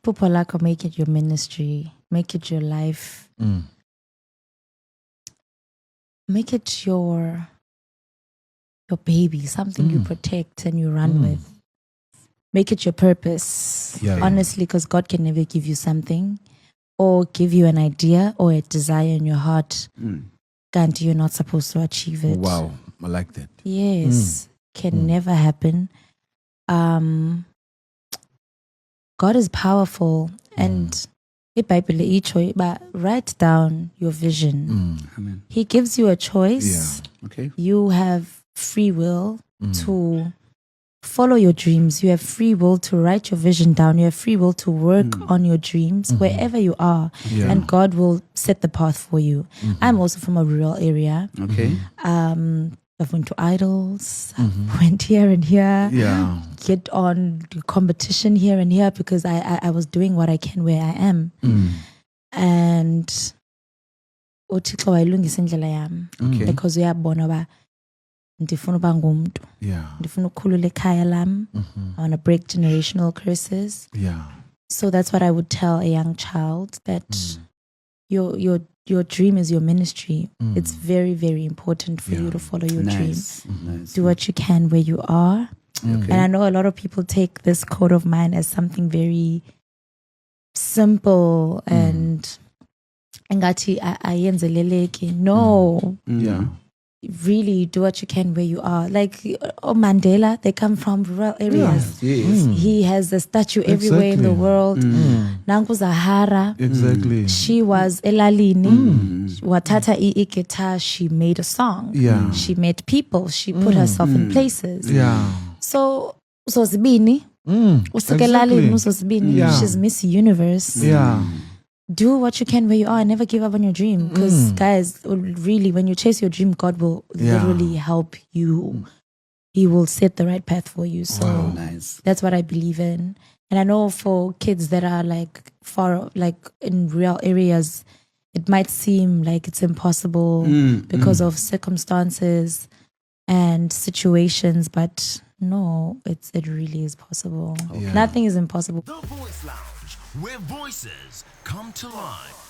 Pupalako, make it your ministry. Make it your life. Make it your baby, something you protect and you run with. Make it your purpose. Honestly, because God can never give you something or give you an idea or a desire in your heart. And you're not supposed to achieve it. Wow, I like that. Yes, can never happen. God is powerful, and but write down your vision. Amen. He gives you a choice. Yeah. Okay. You have free will to follow your dreams. You have free will to write your vision down. You have free will to work on your dreams wherever you are, and God will set the path for you. I'm also from a rural area. Okay. I've went to idols, went here and here, get on competition here and here because I was doing what I can where I am. And uThixo wayilungisa indlela yami because uyabona ba ndifuna uba ngumuntu. Ndifuna ukukhulula ekhaya lami. I want to break generational curses. So that's what I would tell a young child, that your dream is your ministry. It's very, very important for you to follow your dream. Do what you can where you are. And I know a lot of people take this code of mine as something very simple and ngathi ayenzeleleki. No. Really do what you can where you are. Like Mandela, they come from rural areas. He has a statue everywhere in the world. Nanku Zahara. Exactly. She was Elalini. Watata guitar, she made a song. She met people. She put herself in places. So Zibini. Exactly. She's Miss Universe. Do what you can where you are and never give up on your dream. Because guys, really, when you chase your dream, God will literally help you. He will set the right path for you. So that's what I believe in. And I know for kids that are like far, like in rural areas, it might seem like it's impossible because of circumstances and situations, but no, it really is possible. Nothing is impossible. The Voice Lounge, where voices come to life.